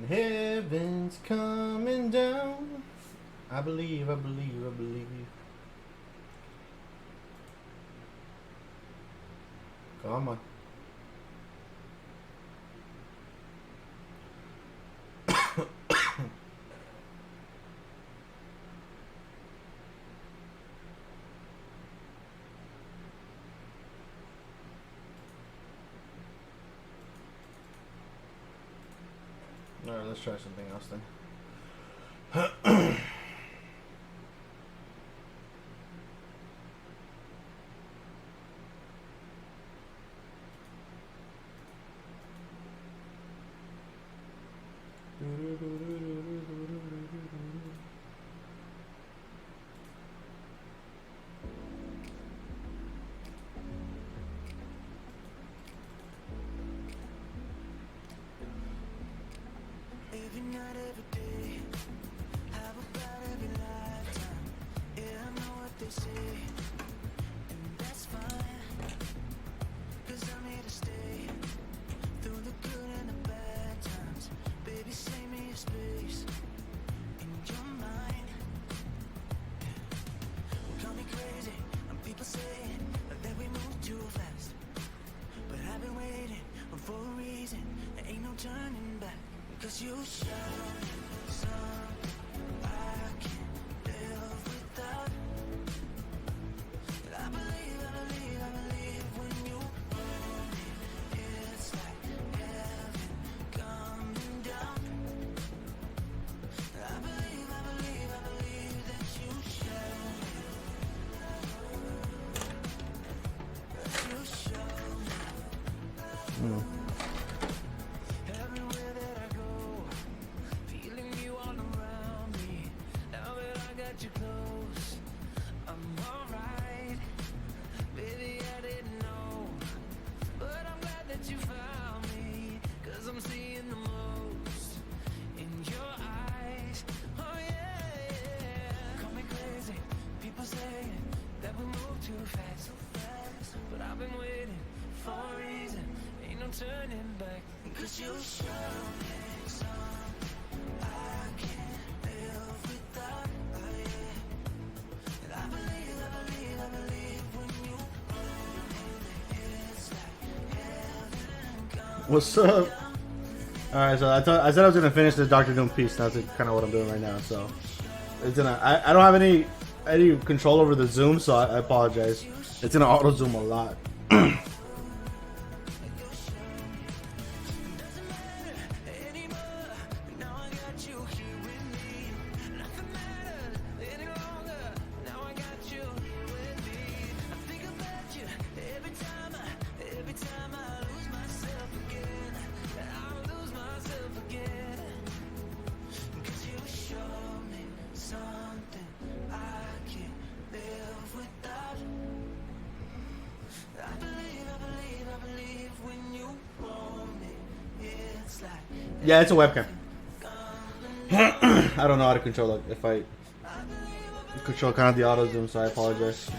Heaven's coming down. I believe, I believe, I believe. Come on. Alright, let's try something else then. Every night, every day, how about every lifetime? Yeah, I know what they say, and that's fine, 'cause I'm here to stay, through the good and the bad times. Baby, save me a space in your mind. Call me crazy, and people say that we move too fast, but I've been waiting for a reason, there ain't no turning back. 'Cause you show me something I can't live without. I believe, I believe, I believe when you hold me. It's like heaven coming down. I believe, I believe, I believe that you show me. You show me. Everywhere that I go, feeling you all around me. Now that I got you close, I'm alright. Baby, I didn't know, but I'm glad that you found me. 'Cause I'm seeing the most in your eyes. Oh yeah, yeah. Call me crazy, people saying that we move too fast, but I've been waiting for a reason, ain't no turning back. 'Cause you show me something I can't live without. Oh yeah. And I believe, I believe, I believe when you hold me. It's like heaven comes. What's up? Alright, so I said I was gonna finish the Doctor Doom piece. That's kind of what I'm doing right now. So it's gonna. I don't have any control over the zoom, so I apologize. It's gonna auto zoom a lot. Yeah, it's a webcam. I don't know how to control it. If I control kind of the auto zoom, so I apologize.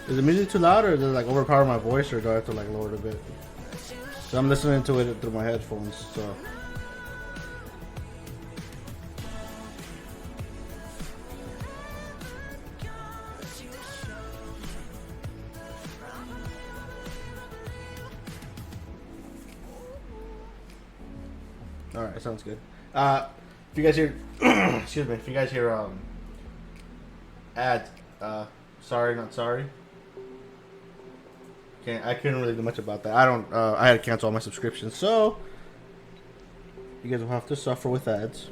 Is the music too loud, or does it like overpower my voice, or do I have to like lower it a bit? So I'm listening to it through my headphones, so. Alright, sounds good. If you guys hear, excuse me, if you guys hear, ad, sorry, not sorry. I couldn't really do much about that. I had to cancel all my subscriptions, so you guys will have to suffer with ads.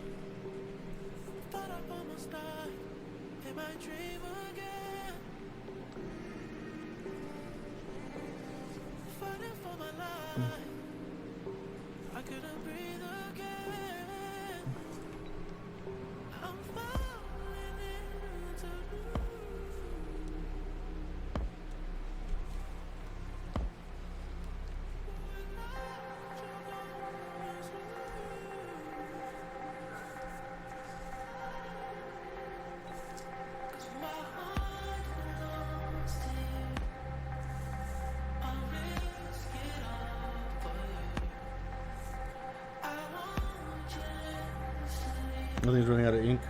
Nothing's running out of ink.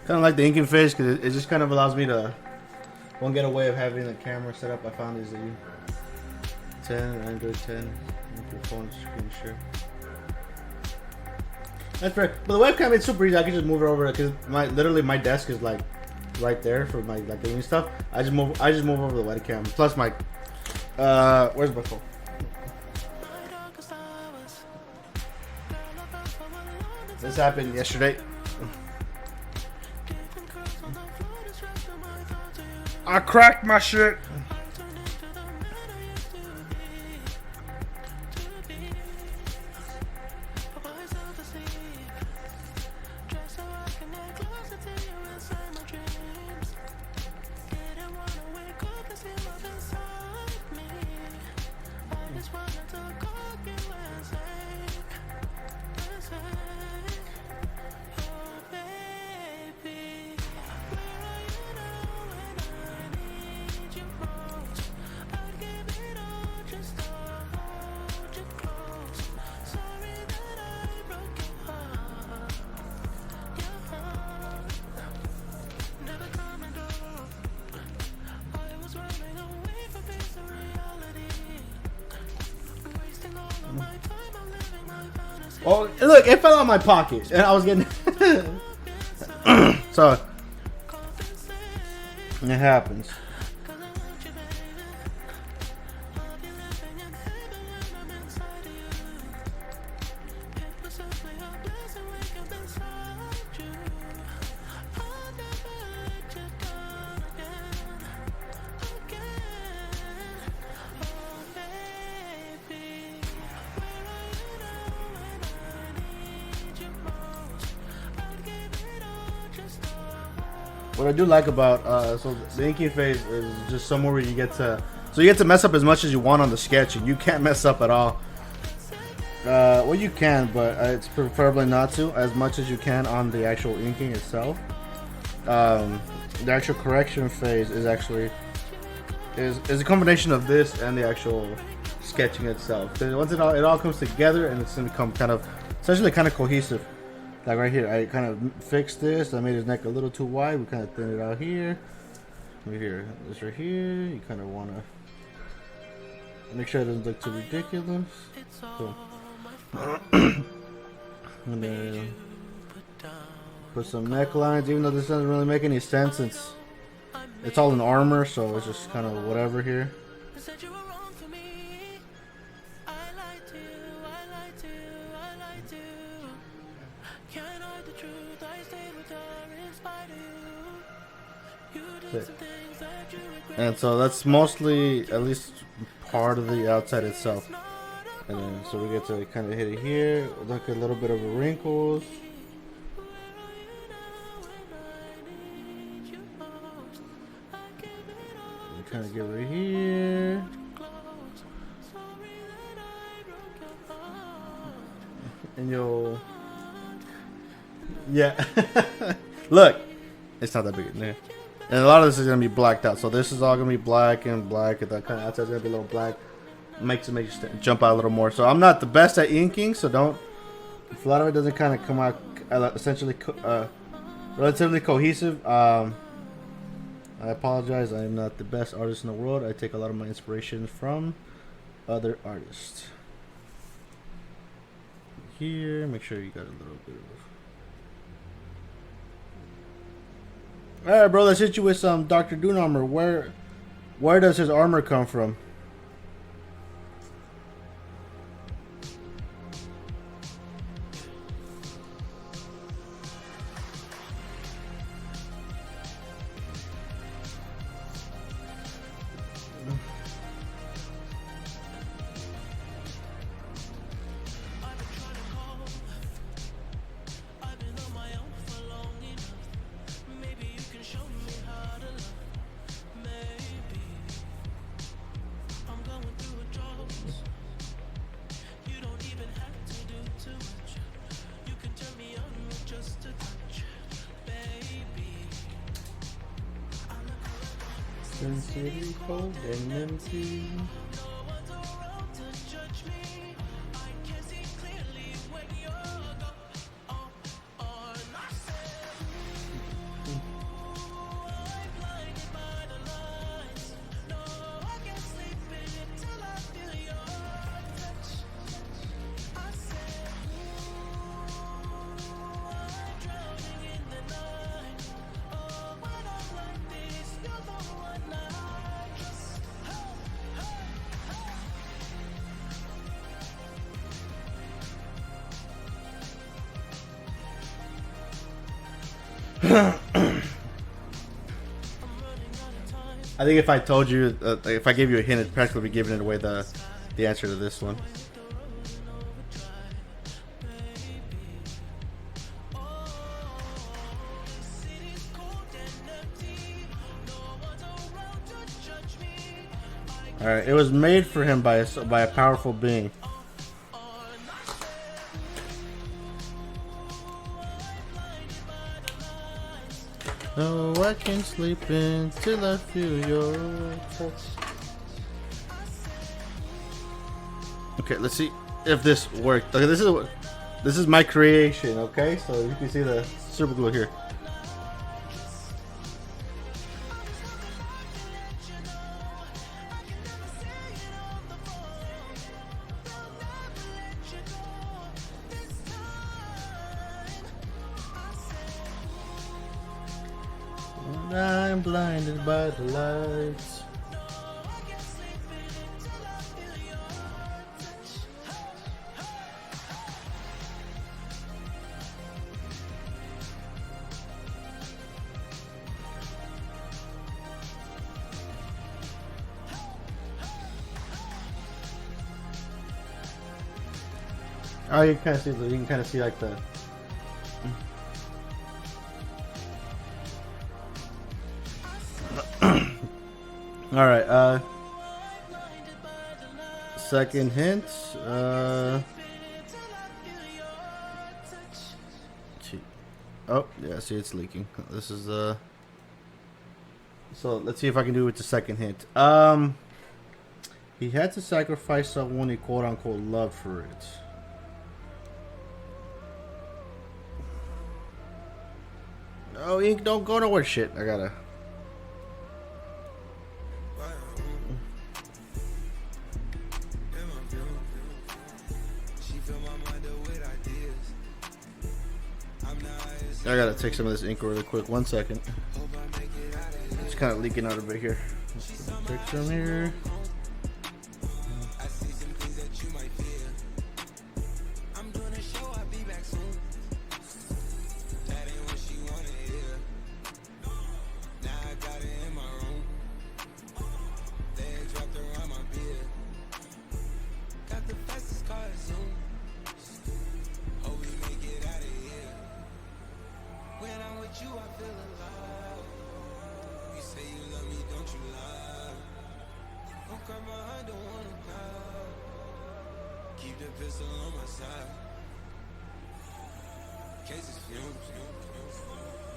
Kind of like the inking phase because it just kind of allows me to one get away of having the camera set up. I found is the 10 Android 10 microphone screen share. That's right. But the webcam, it's super easy. I can just move it over because literally my desk is like right there for my like doing stuff. I just move over the webcam. Plus my where's my phone? This happened yesterday. I cracked my shit. Oh, look, it fell out of my pocket, and I was getting. So, it happens. What I do like about so the inking phase is just somewhere where you get to mess up as much as you want on the sketch, and you can't mess up at all. Well, you can, but it's preferably not to as much as you can on the actual inking itself. The actual correction phase is actually is a combination of this and the actual sketching itself. So once it all comes together, and it's gonna become essentially kind of cohesive. Like right here, I kind of fixed this. I made his neck a little too wide. We kind of thin it out here. Right here, this right here. You kind of want to make sure it doesn't look too ridiculous. So, and then put some necklines. Even though this doesn't really make any sense, it's all in armor, so it's just kind of whatever here. And so that's mostly, at least part of the outside itself. And then so we get to kind of hit it here. Look at a little bit of wrinkles. Kind of get right here. And you'll, yeah. Look, it's not that big. Yeah. And a lot of this is gonna be blacked out. So this is all gonna be black and black, and that kind of outside's gonna be a little black. Makes it jump out a little more. So I'm not the best at inking, so don't. If a lot of it doesn't kind of come out essentially relatively cohesive, I apologize. I am not the best artist in the world. I take a lot of my inspiration from other artists. Here, make sure you got a little bit of. All right, bro. Let's hit you with some Dr. Doom armor. Where does his armor come from? City cold and empty. I think if I told you, if I gave you a hint, it'd practically be giving it away the answer to this one. All right, it was made for him by a powerful being. No, I can't sleep until I feel your touch. Okay, let's see if this worked. Okay, this is my creation. Okay, so you can see the super glue here. I'm blinded by the lights. Oh, you can kind of see like the. All right. Second hint. Oh yeah, see it's leaking. This is So let's see if I can do it with the second hint. He had to sacrifice someone he quote unquote loved for it. Oh, Ink, don't go nowhere. Shit, I gotta. I gotta take some of this ink really quick. 1 second. It's kind of leaking out a bit here. Take some here.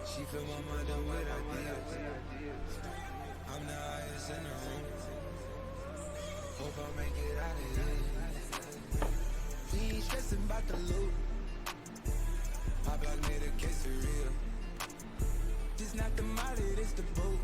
She fill my mind up with ideas. I'm the highest in the room. Hope I make it out of here. We ain't stressing about the loot. My block made a case for real. This not the molly, this the boat.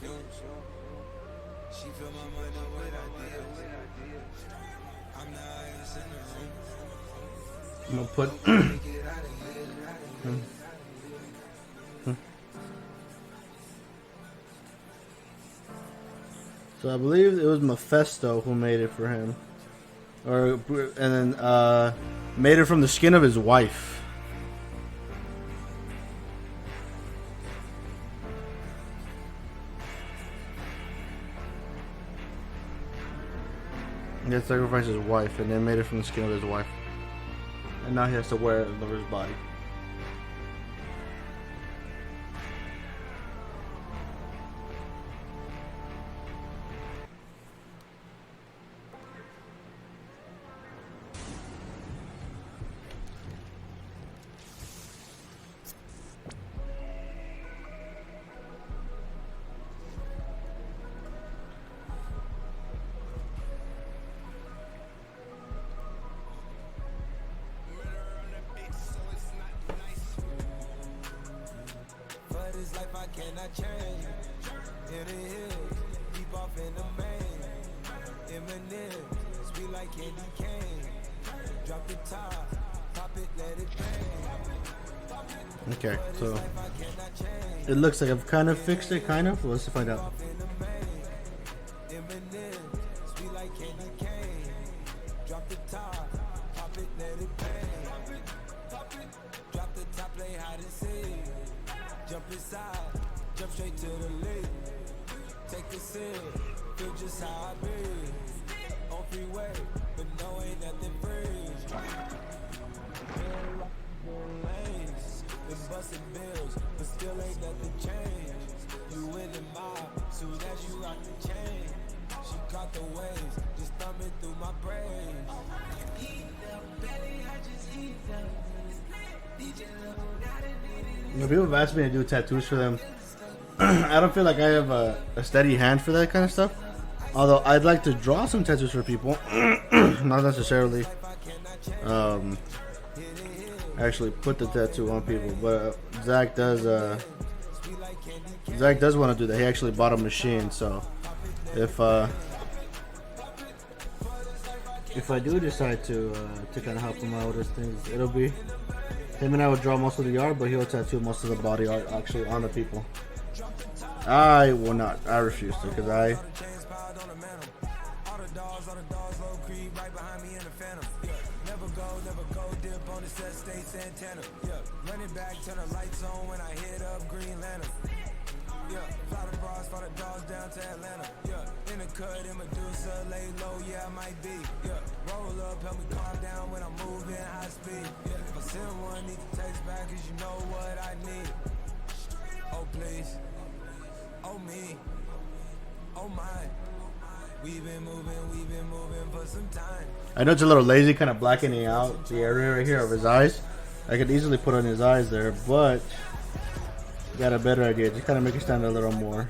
fumes. She fill my mind up with ideas. I'm the highest in the room. I'm gonna put. Get out of here. So I believe it was Mephisto who made it for him, and then made it from the skin of his wife. He had sacrificed his wife, and then made it from the skin of his wife, and now he has to wear it over his body. But this life I cannot change. In the hills, deep off in the main. Eminem, sweet like candy cane. Drop the top, pop it, let it bang. Okay, so it looks like I've kind of fixed it, kind of. Let's find out. Eminem, sweet like candy cane. Drop the top, pop it, let it bang. Drop the top, play hide and seek. Jump inside, jump straight to the lead. Take a sip, feel just how I be. On freeway, but no ain't nothing free. Lanes, been busting bills, but still ain't nothing changed. You in the mob, soon as you rock the chain. She caught the waves, just thumbing through my brains. You know, people have asked me to do tattoos for them. I don't feel like I have a steady hand for that kind of stuff. Although I'd like to draw some tattoos for people, not necessarily actually put the tattoo on people. But Zach does want to do that. He actually bought a machine, so if I do decide to kind of help him out with things, it'll be him and I will draw most of the art, but he'll tattoo most of the body art actually on the people. I will not. I refuse to, because I. All the dogs, low creep right behind me in the phantom. Yeah, never go, dip on the set, stay Santana. Yeah, running back, turn the lights on when I hit up Green Lantern. Yeah, fly the bras, fly the dogs down to Atlanta. Yeah, in the cut, in Medusa, lay low, yeah, I might be. Yeah, roll up, help me calm down when I'm moving high speed. Yeah, if I send one, need to text back, cause you know what I need. Oh, please. Oh, me. Oh, my. We've been moving for some time. I know it's a little lazy, kind of blackening out the area right here of his eyes. I could easily put on his eyes there, but got a better idea. Just kind of make it stand a little more.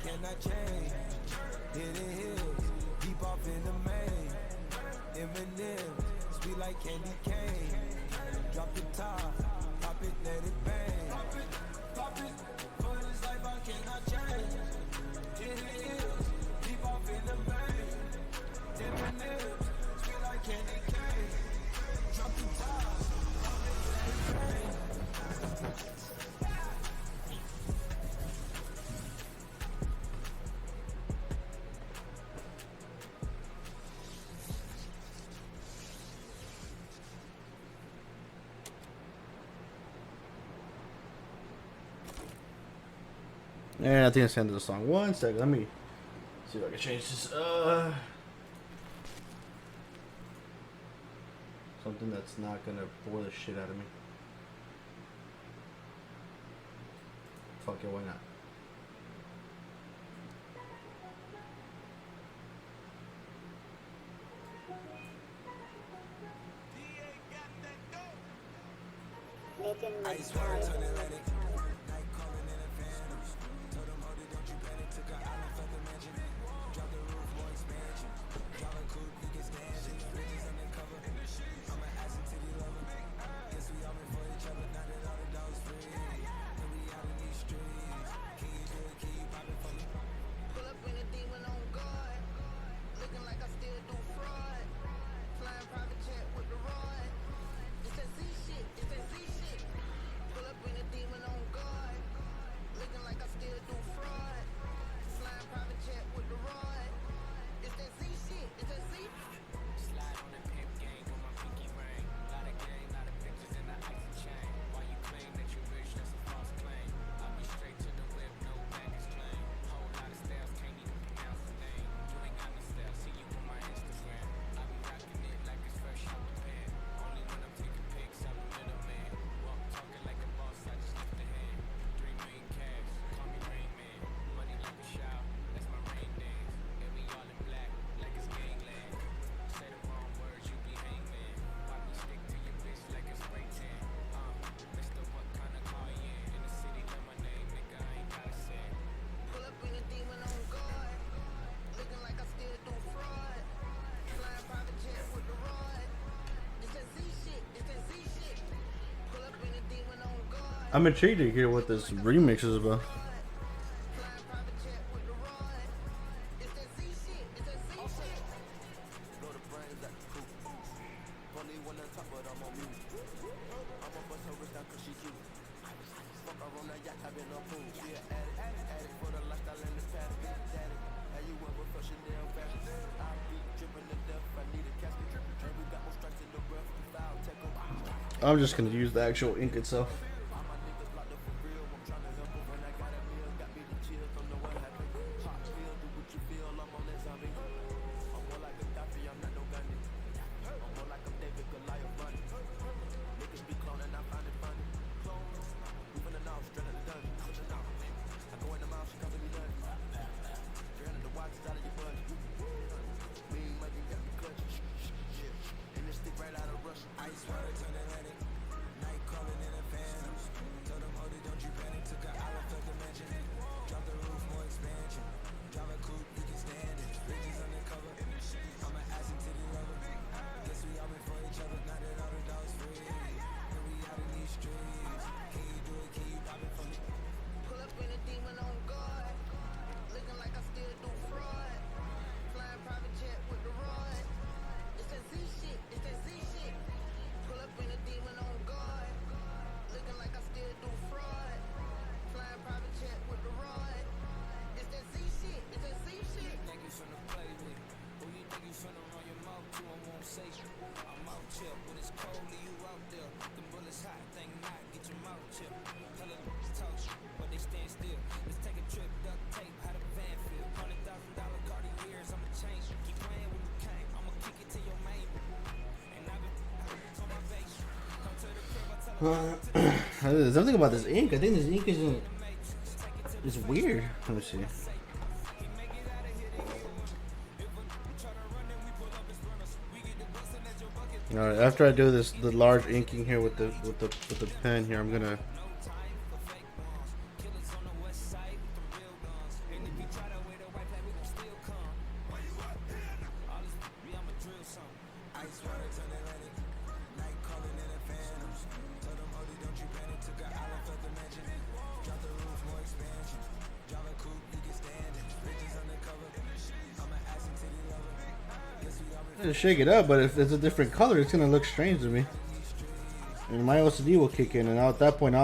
And I think it's the end of the song. One second, let me see if I can change this. Something that's not gonna bore the shit out of me. Fuck it, why not? I'm intrigued to hear what this remix is about. I'm just gonna use the actual ink itself. There's something about this ink. I think this ink is weird. Let me see. All right, after I do the large inking here with the pen here, I'm gonna. Shake it up, but if it's a different color, it's gonna look strange to me, and my OCD will kick in. And at that point,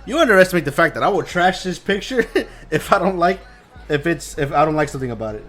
you underestimate the fact that I will trash this picture if I don't like something about it.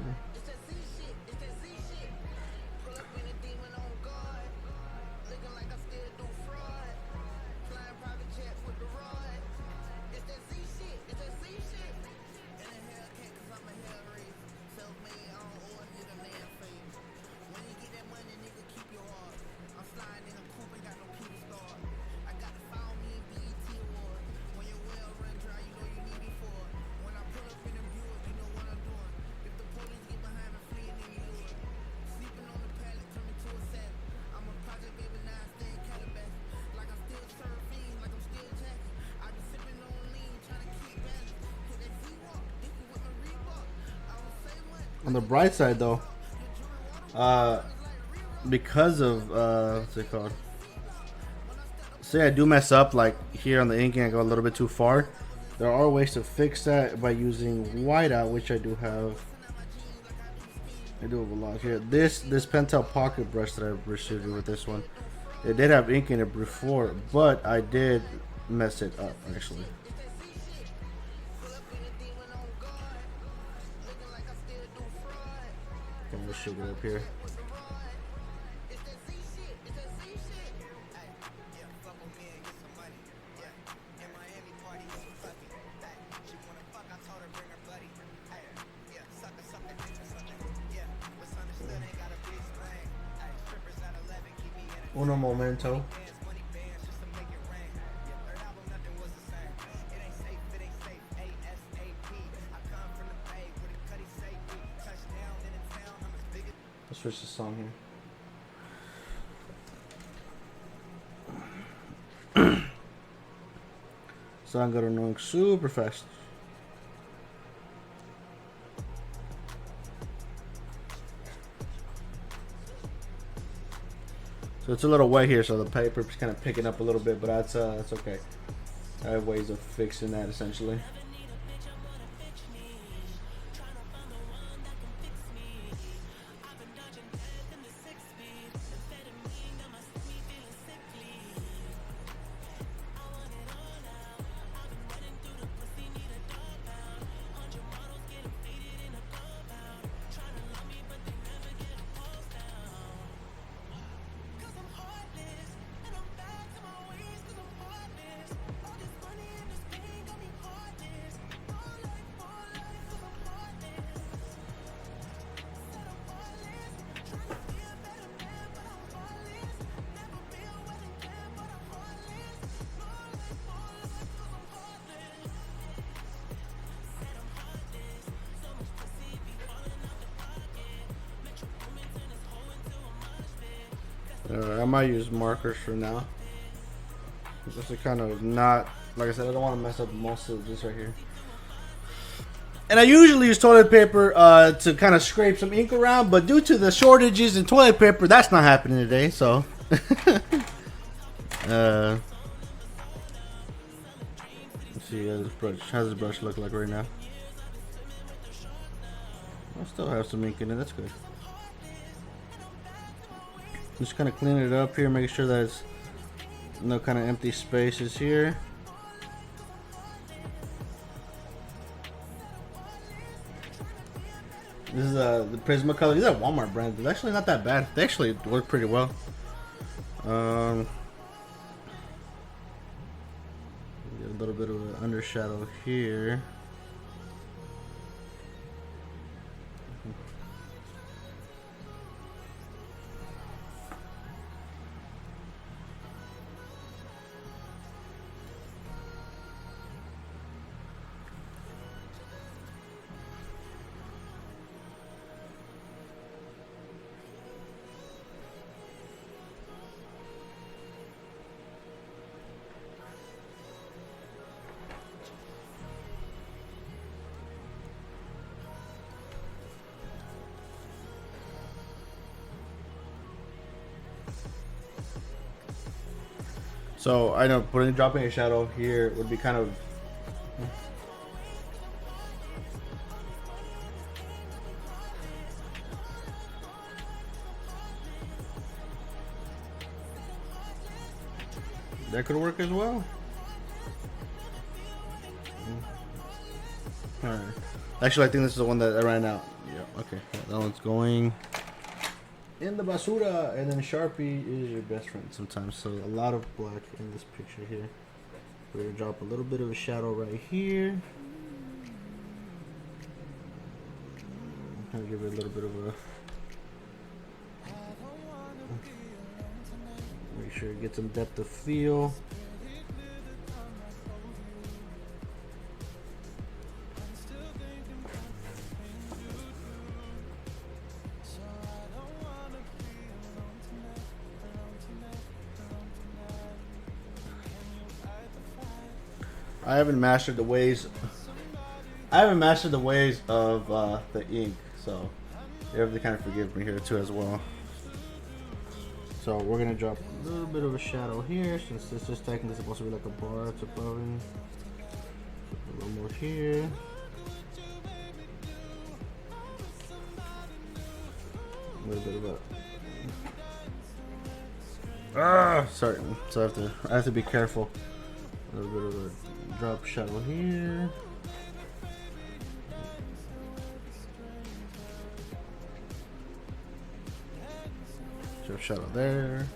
On the bright side, though, because of what's it called? Say I do mess up, like here on the inking, I go a little bit too far. There are ways to fix that by using whiteout, which I do have. I do have a lot here. This Pentel Pocket brush that I received with this one, it did have ink in it before, but I did mess it up actually. I'm gonna shake it up here. Uno momento. Let's switch the song here. So I'm gonna know super fast. So it's a little wet here, so the paper's kind of picking up a little bit, but that's okay. I have ways of fixing that essentially. I might use markers for now. Just to kind of not, like I said, I don't want to mess up most of this right here. And I usually use toilet paper to kind of scrape some ink around, but due to the shortages in toilet paper, that's not happening today. So, let's see how this brush look like right now. I still have some ink in it. That's good. Just kind of cleaning it up here, making sure that it's no kind of empty spaces here. This is the Prismacolor. These are Walmart brands. It's actually not that bad. They actually work pretty well. Get a little bit of an undershadow here. So I know dropping a shadow here would be kind of that could work as well. Alright. Actually, I think this is the one that I ran out. Yeah, okay. That one's going in the basura, and then Sharpie is your best friend sometimes. So a lot of black in this picture here. We're gonna drop a little bit of a shadow right here. Kind of give it a little bit of a. Make sure you get some depth of field. I haven't mastered the ways. Of the ink, so you have to kind of forgive me here too as well. So we're gonna drop a little bit of a shadow here, since this is technically supposed to be like a bar. It's above it. A little more here. A little bit of a. Sorry. So I have to be careful. A little bit of a drop shadow here. Drop shadow there.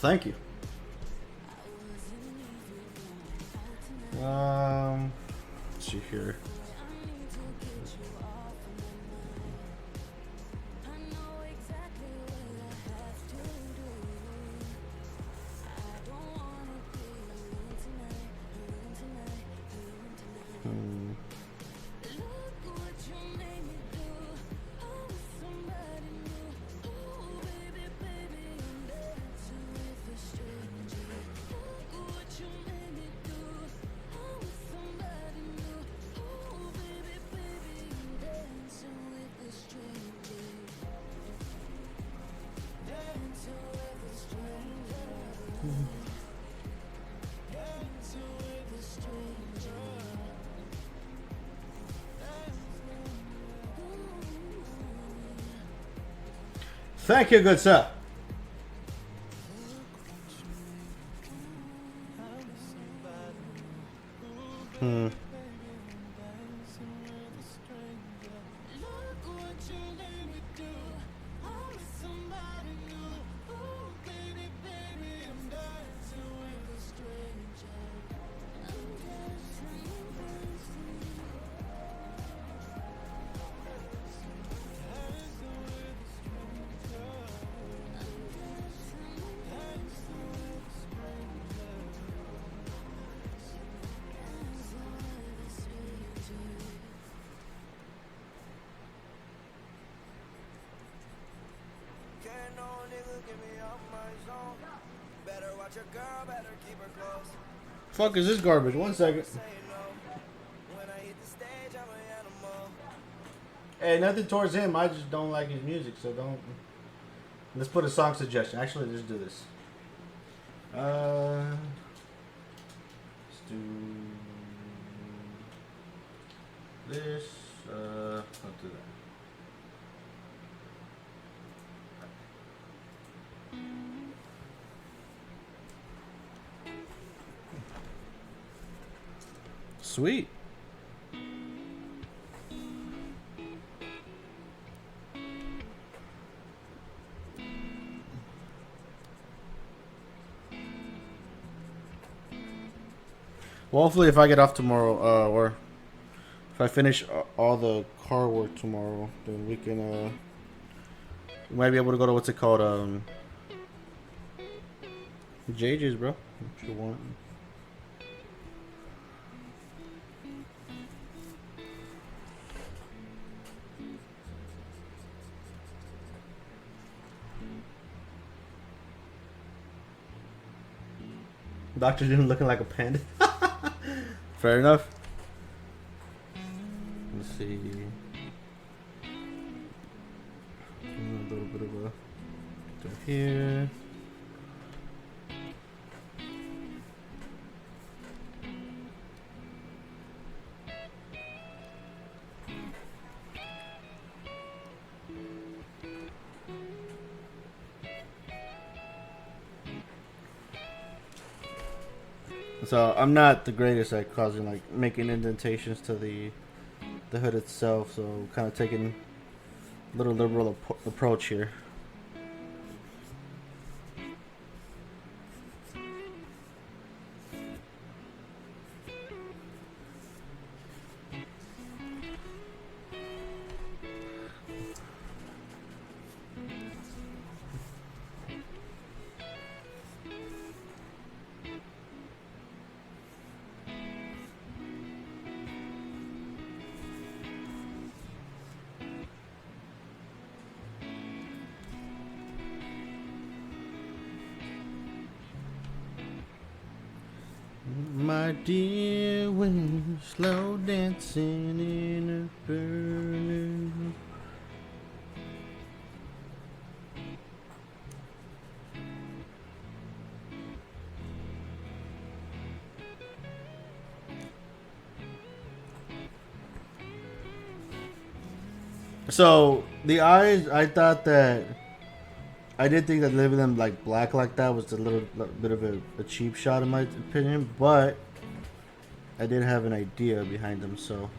Thank you. Let's see here. Thank you, good sir. Hmm. Can't no nigga get me off my zone. Better watch your girl, better keep her close. Fuck is this garbage? 1 second. Say no. When I hit the stage, I'm an animal. Hey, nothing towards him. I just don't like his music, so don't. Let's put a song suggestion. Actually, let's do this. Let's do this. Let's do that. Sweet. Well, hopefully, if I get off tomorrow, or if I finish all the car work tomorrow, then we can, we might be able to go to what's it called, JJ's, bro. If you want. Dr. Doom looking like a panda. Fair enough. Let's see. A little bit of a do here. So I'm not the greatest at causing like making indentations to the hood itself, so kind of taking a little liberal approach here. My dear, when you're slow dancing in a burning. So the eyes, I thought that I did think that leaving them like black like that was a little bit of a cheap shot in my opinion, but I did have an idea behind them, so.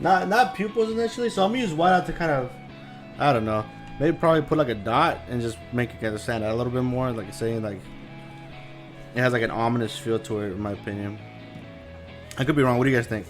Not pupils initially, so I'm gonna use whiteout to kind of, I don't know. Maybe probably put like a dot and just make it kind of stand out a little bit more, like saying like it has like an ominous feel to it, in my opinion. I could be wrong. What do you guys think?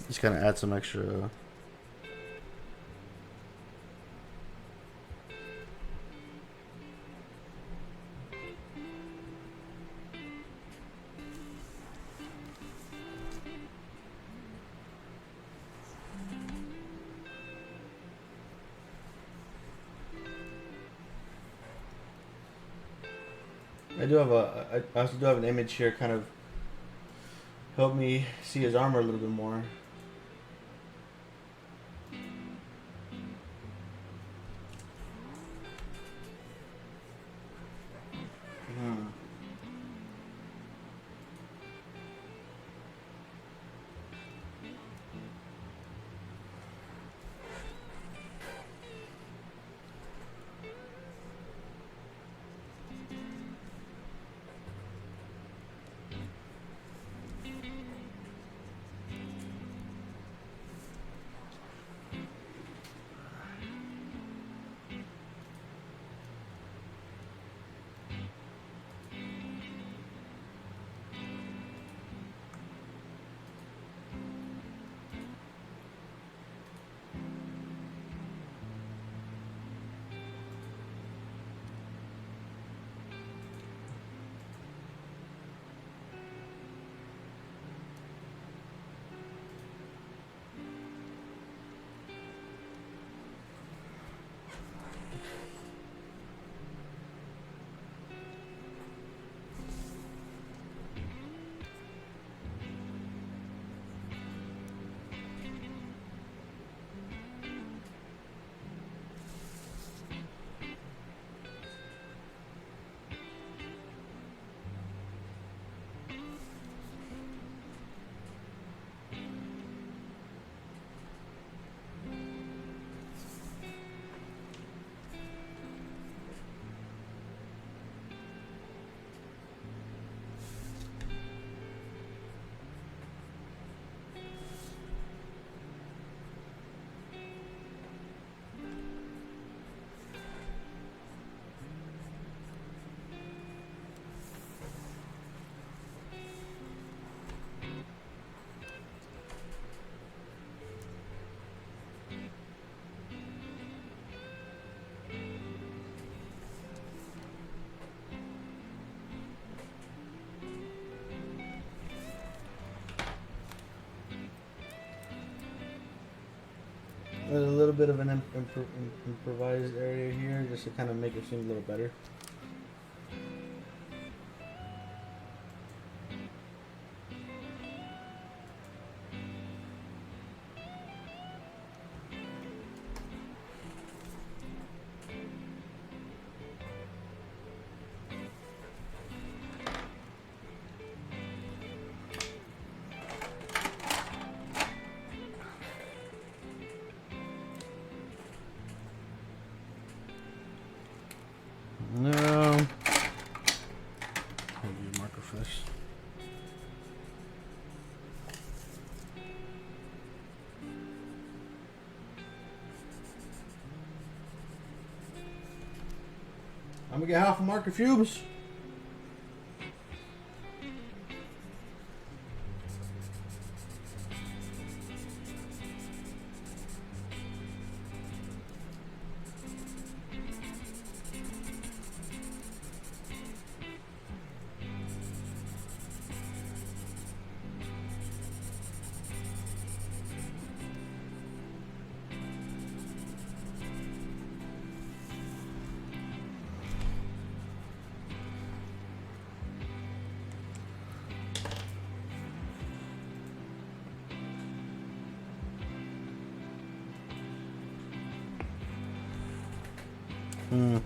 Just kind of add some extra. I also do have an image here, kind of help me see his armor a little bit more. There's a little bit of an improvised area here, just to kind of make it seem a little better. No. I'll use marker for this. I'm gonna get half a marker fumes. Hmm.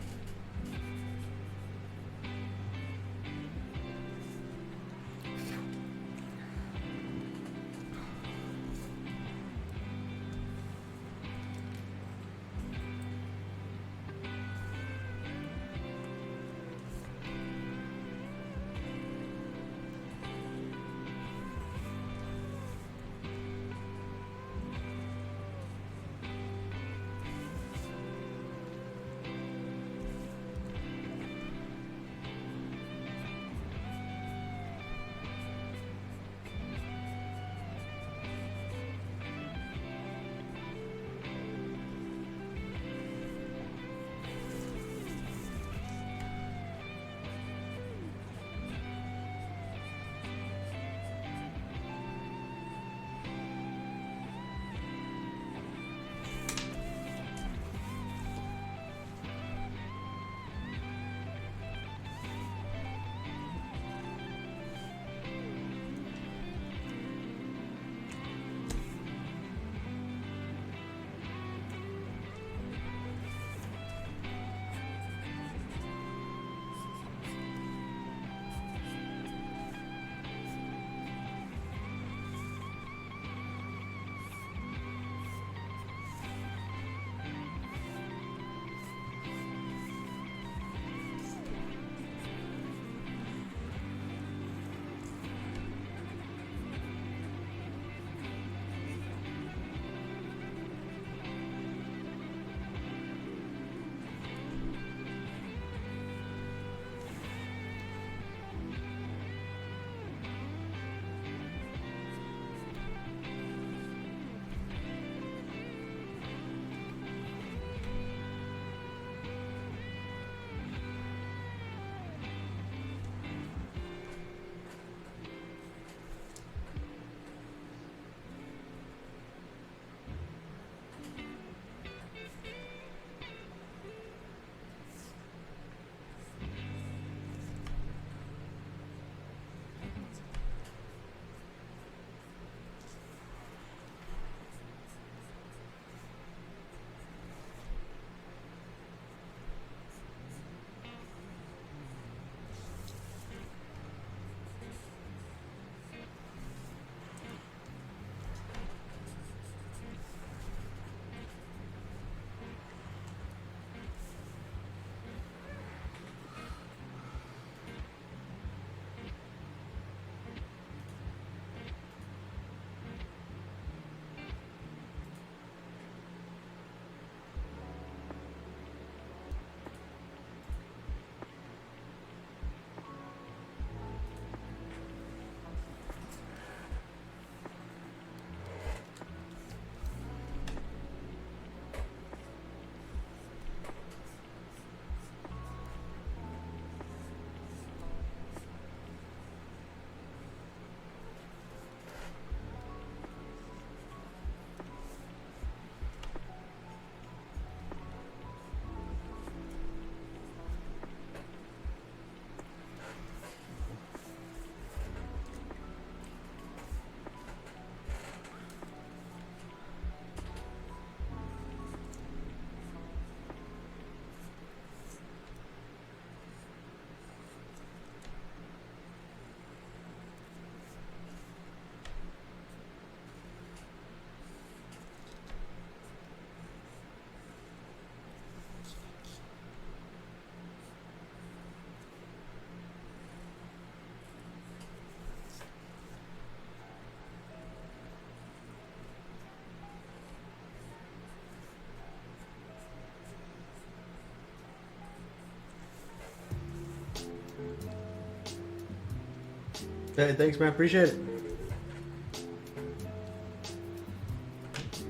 Hey, thanks, man. Appreciate it.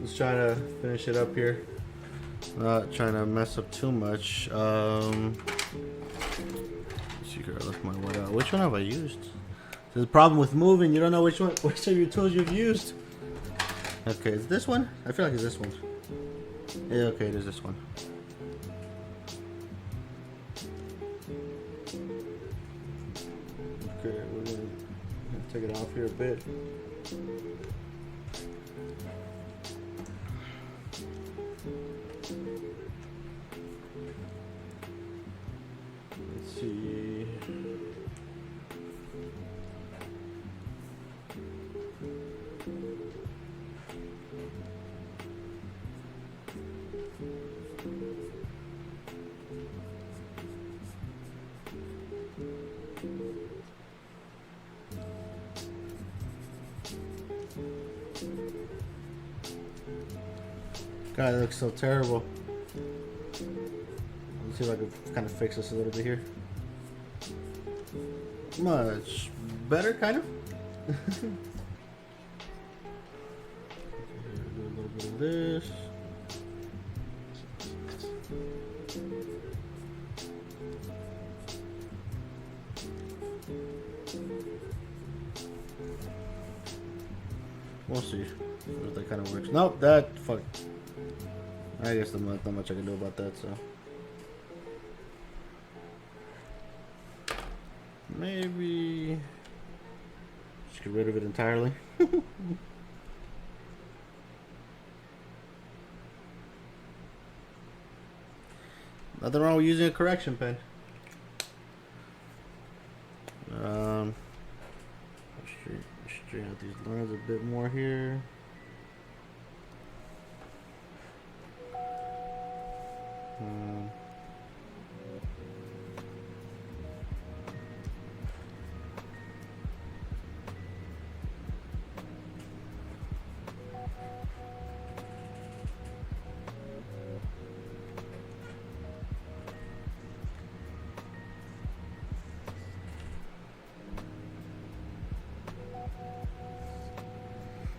Let's try to finish it up here. Not trying to mess up too much. Secret, I left my wood out. Which one have I used? There's a problem with moving. You don't know which of your tools you've used. Okay, is this one? I feel like it's this one. Yeah, okay, it is this one. Okay, we're gonna take it off here a bit. God, that looks so terrible. Let's see if I can kind of fix this a little bit here. Much better, kind of. Do a little bit of this. We'll see if that kind of works. Nope, that fuck. I guess there's not much I can do about that. So maybe just get rid of it entirely. Nothing wrong with using a correction pen. Straighten out these lines a bit more here.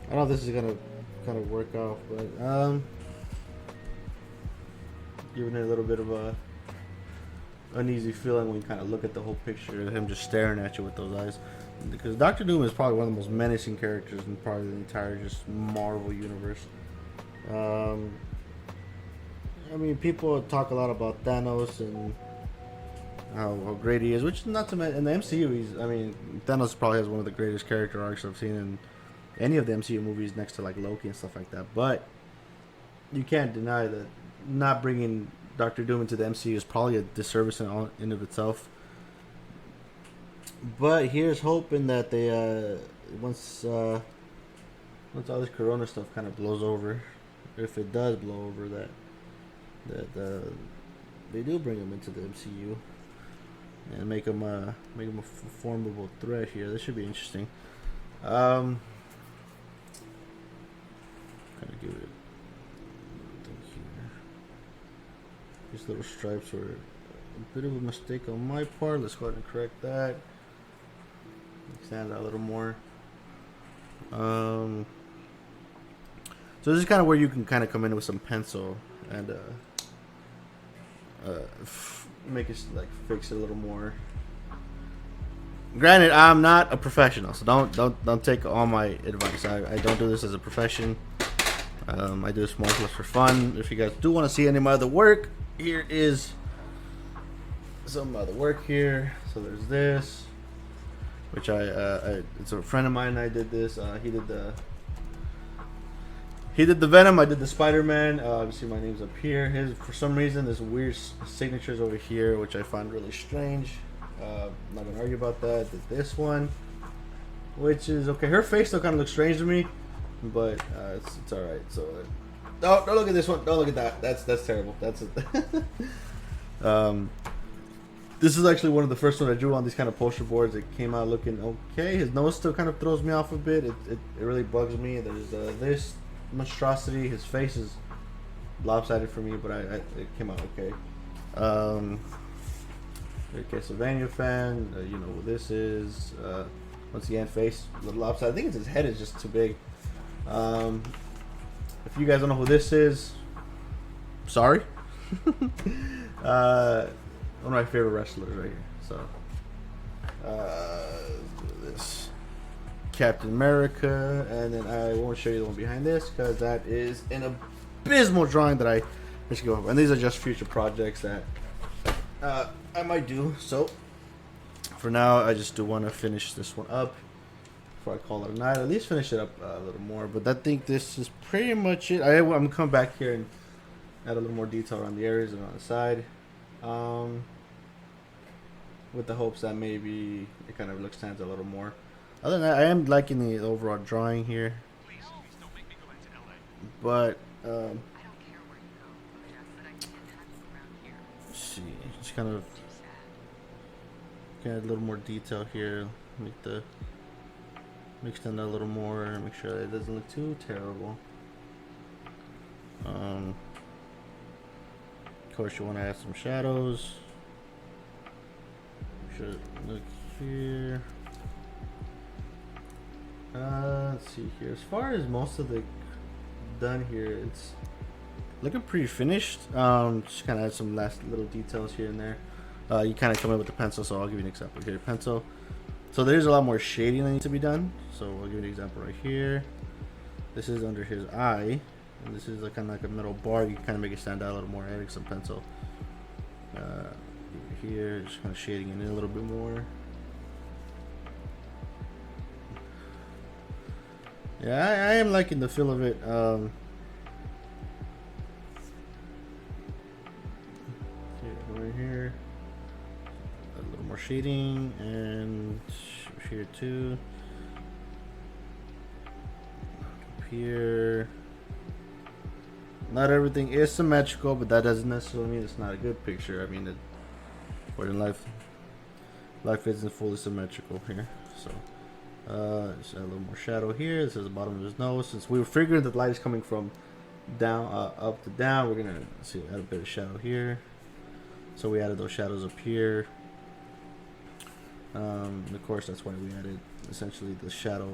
I don't know if this is gonna kind of work off, but giving it a little bit of a uneasy feeling when you kind of look at the whole picture of him just staring at you with those eyes. Because Doctor Doom is probably one of the most menacing characters in probably the entire just Marvel universe. I mean, people talk a lot about Thanos and how great he is, which not to mention in the MCU. I mean, Thanos probably has one of the greatest character arcs I've seen in any of the MCU movies, next to like Loki and stuff like that. But you can't deny that not bringing Doctor Doom into the MCU is probably a disservice in of itself. But here's hoping that they once all this Corona stuff kind of blows over, if it does blow over, that they do bring him into the MCU and make him a formidable threat here. This should be interesting. Kind of give it. These little stripes were a bit of a mistake on my part. Let's go ahead and correct that. Stand out a little more. So this is kind of where you can kind of come in with some pencil and make it like fix it a little more. Granted, I'm not a professional, so don't take all my advice. I don't do this as a profession. I do this more or less for fun. If you guys do want to see any of my other work, here is some other work here. So there's this, which it's a friend of mine and I did this. He did the Venom, I did the Spider-Man. Obviously my name's up here. For some reason there's weird signatures over here, which I find really strange. I'm not gonna argue about that. Did this one, which is okay. Her face still kind of looks strange to me, but it's all right. So don't look at this one. Don't look at that. That's terrible. That's it. This is actually one of the first ones I drew on these kind of poster boards. It came out looking okay. His nose still kind of throws me off a bit. It really bugs me. There's this monstrosity. His face is lopsided for me, but it came out okay. You're a Castlevania fan. You know what this is. Once again, face a little lopsided. I think it's his head is just too big. If you guys don't know who this is, sorry. One of my favorite wrestlers right here. So, this Captain America, and then I won't show you the one behind this because that is an abysmal drawing that I just go over. And these are just future projects that I might do. So, for now, I just do want to finish this one up before I call it a night. At least finish it up a little more. But I think this is pretty much it. I'm gonna come back here and add a little more detail around the areas and on the side. With the hopes that maybe it kind of stands a little more. Other than that, I am liking the overall drawing here. Please don't make me go back to LA. But I don't care where you go, Jeff, but I can't have you around here. let's see, just kind of It's too sad. add a little more detail here. Extend that a little more. Make sure that it doesn't look too terrible. Of course, you want to add some shadows. Should look here. Let's see here. As far as most of the done here, it's looking pretty finished. Just kind of add some last little details here and there. You kind of come in with the pencil, so I'll give you an example here. Pencil. So there's a lot more shading that needs to be done. So I'll give you an example right here. This is under his eye, and this is like kind of like a metal bar. You can kind of make it stand out a little more. Adding some pencil. Here, just kind of shading it in a little bit more. Yeah, I am liking the feel of it. Over here, a little more shading, and here too. Up here, not everything is symmetrical, but that doesn't necessarily mean it's not a good picture. I mean, but in life isn't fully symmetrical here. So just add a little more shadow here. This is the bottom of his nose. Since we were figuring that light is coming from down up to down, we're gonna see add a bit of shadow here. So we added those shadows up here. And of course, that's why we added essentially the shadow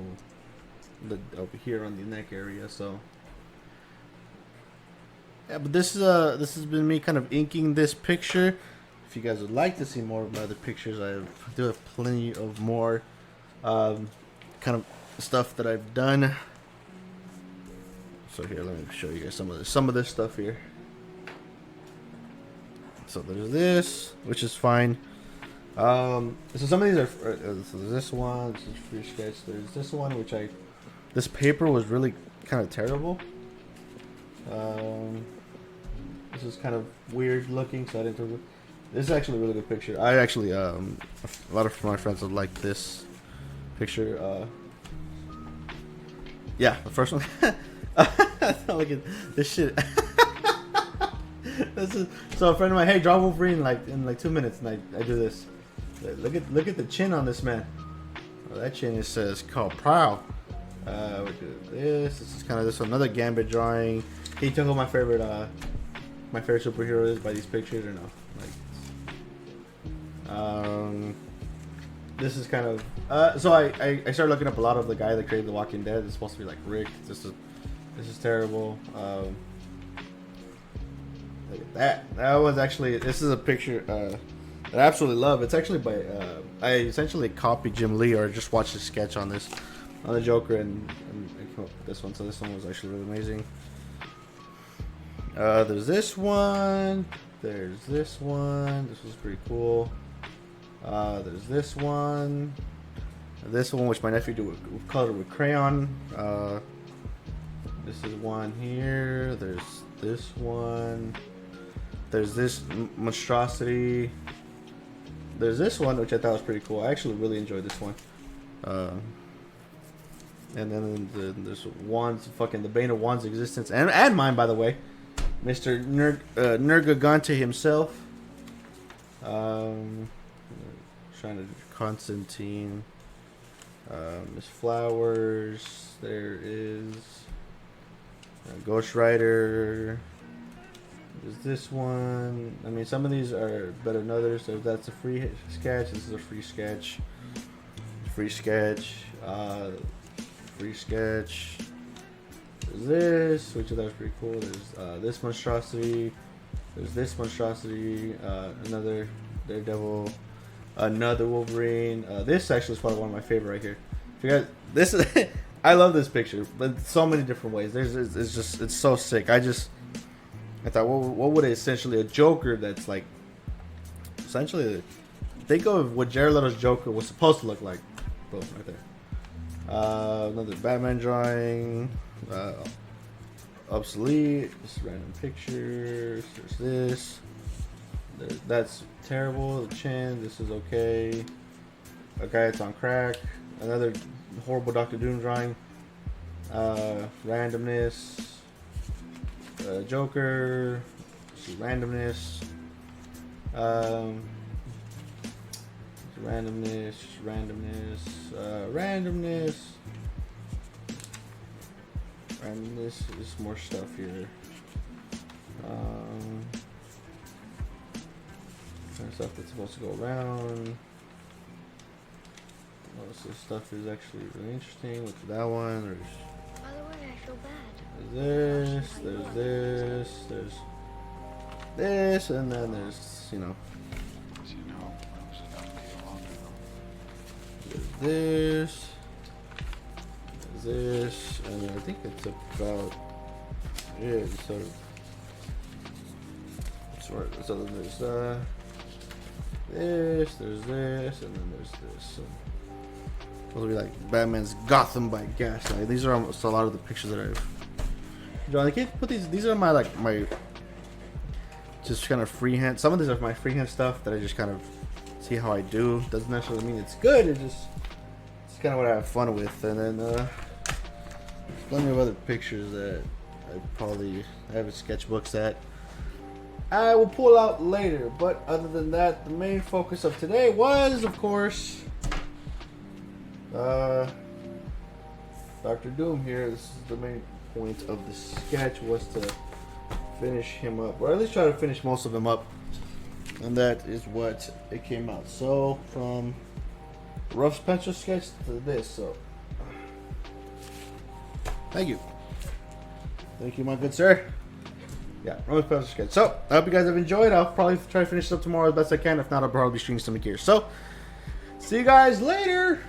over here on the neck area. So yeah, but this has been me kind of inking this picture. If you guys would like to see more of my other pictures, I do have plenty of more kind of stuff that I've done. So here, let me show you guys some of this stuff here. So there's this, which is fine. So some of these are so there's this one, this is free sketch. There's this one, which this paper was really kind of terrible. This is kind of weird looking, so I didn't do it. This is actually a really good picture. I actually, a lot of my friends would like this picture. Yeah, the first one. Look at this shit. This is so a friend of mine. Hey, draw Wolverine in like 2 minutes, and I do this. Look at the chin on this man. Well, that chin is called proud. We do this. This is kind of this another Gambit drawing. Can you tell who my favorite superhero is by these pictures or no? This is kind of so I started looking up a lot of the guy that created The Walking Dead. It's supposed to be like Rick. This is terrible. Look at that. That was actually, this is a picture that I absolutely love. It's actually by I essentially copied Jim Lee or just watched his sketch on the Joker and came up with this one. So this one was actually really amazing. There's this one. There's this one. This was pretty cool. There's this one. This one, which my nephew colored with crayon. This is one here. There's this one. There's this monstrosity. There's this one, which I thought was pretty cool. I actually really enjoyed this one. And then there's Juan's fucking the bane of Juan's existence and mine, by the way. Mr. Nergigante himself. Trying to Constantine. Miss Flowers. There is Ghost Rider. There's this one. I mean, some of these are better than others. So that's a free sketch. This is a free sketch. Free sketch. Free sketch. There's this, which I thought was pretty cool. There's this monstrosity. There's this monstrosity. Another Daredevil. Another Wolverine. This actually is probably one of my favorite right here. If you guys, this is I love this picture, but so many different ways. It's so sick. I thought, what would essentially a Joker that's like, essentially, think of what Jared Leto's Joker was supposed to look like. Boom, right there. Another Batman drawing. Obsolete. Just random pictures. There's this. That's terrible. The chin. This is okay. A guy that's on crack. Another horrible Dr. Doom drawing. Randomness. Joker. Randomness. Randomness. Randomness is more stuff here. Kind of stuff that's supposed to go around. Most of this stuff is actually really interesting. Look at that one. By the way, I feel bad. There's this, and then there's, you know, As you know, I was enough to get along with them. there's this, and then I think it's about it. So then there's there's this, and then there's this. So those will be like Batman's Gotham by Gaslight. These are almost a lot of the pictures that I've drawn. I can't put these. These are my just kind of freehand. Some of these are my freehand stuff that I just kind of see how I do. Doesn't necessarily mean it's good. It's kind of what I have fun with. And then plenty of other pictures that I have sketchbooks that I will pull out later. But other than that, the main focus of today was, of course, Dr. Doom here. This is the main point of the sketch, was to finish him up, or at least try to finish most of him up, and that is what it came out. So from rough pencil sketch to this. So thank you, my good sir. Yeah, rough pencil sketch. So I hope you guys have enjoyed. I'll probably try to finish it up tomorrow as best I can. If not, I'll probably be streaming something here. So see you guys later.